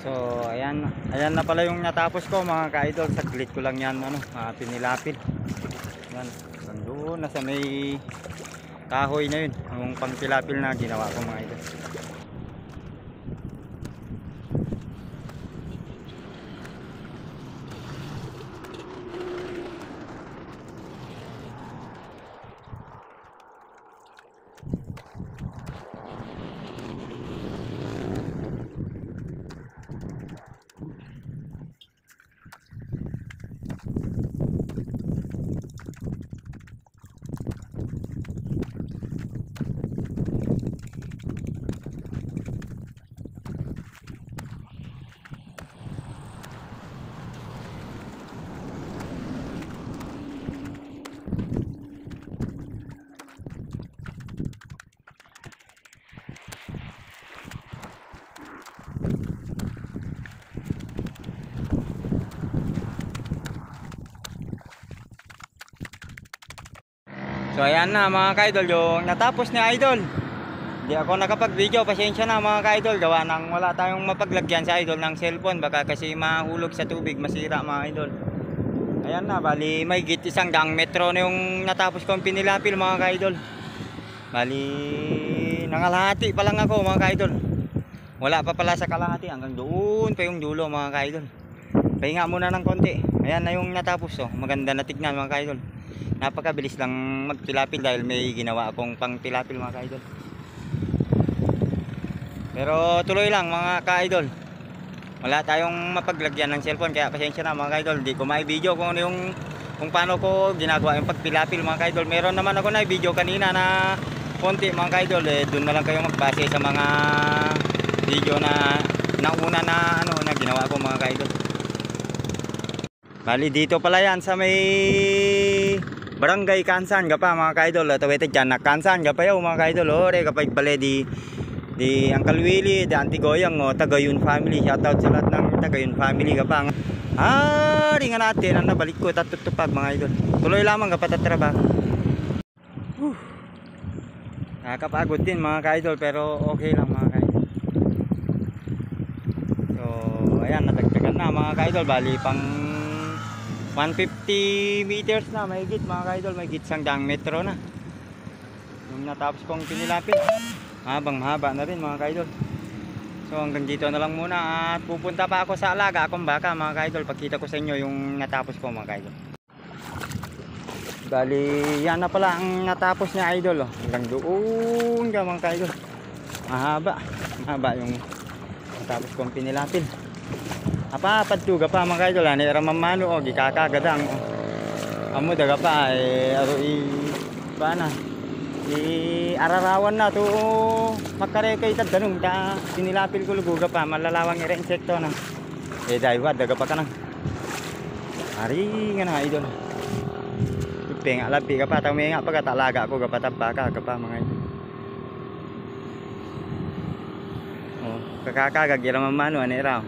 So ayan na pala yung natapos ko mga ka-idol. Saglit ko lang yan pinilapil. Yan, doon nasa may kahoy na yun, yung pangpilapil na ginawa ko mga idol. So ayan na mga ka-idol yung natapos ni idol. Hindi ako nakapag-video, pasensya na mga ka-idol, gawa nang wala tayong mapaglagyan sa idol ng cellphone, baka kasi mahulog sa tubig, masira mga idol. Ayan na, bali may git 100 metro na yung natapos kong pinilapil mga ka-idol. Bali nangalahati pa lang ako mga ka-idol. Wala pa pala sa kalahati, hanggang doon pa yung dulo mga ka-idol. Pahinga muna ng konti. Ayan na yung natapos, oh. Maganda na tignan mga ka-idol. Napakabilis lang magpilapil dahil may ginawa akong pang pilapil mga ka-idol. Pero tuloy lang mga ka-idol. Wala tayong mapaglagyan ng cellphone kaya pasensya na mga ka-idol. Hindi ko mai-video kung paano ko ginagawa yung pagpilapil mga ka-idol. Meron naman ako na video kanina na konti mga ka-idol. Doon na lang kayo magbase sa mga video na nauna na ginawa ko mga ka-idol. Bali dito pala yan sa may Barangay Kansan gapa mga ka-idol. Tawete dyan na Kansan gapa yaw mga ka-idol. Ore kapag pala di Uncle Willie, di Auntie Goyang, Tagayun family. Shoutout sa lahat ng Tagayun family gapa. Ringan natin ang nabalik ko tatutupag mga idol. Tuloy lamang gapa tatrabaho. Nakakapagod din mga ka-idol pero okay lang mga ka-idol. So ayan, natagtagan na mga ka-idol. Bali pang 150 meters na mahigit mga ka-idol, mahigit 100 metro na yung natapos kong pinilapil. Mahaba na rin mga ka-idol. So hanggang dito na lang muna at pupunta pa ako sa alaga akong baka mga ka-idol. Pagkita ko sa inyo yung natapos ko mga ka-idol. Bali yan na pala ang natapos niya idol, hanggang doon ka mga ka-idol. Mahaba yung natapos kong pinilapil. Padtuga pa mga ka-idol, ani ramamano gikakagadang amo daga pa bana ararawan na to makarekay taddanong ta pinilapil ko luguga pa malalawang ira insekto na daywad daga pa kanang ari nga na idol penga labi ka pa tawme nga pagkatalaga ko gapatabba ka mga idol. Kakakaga gira mamano ani raw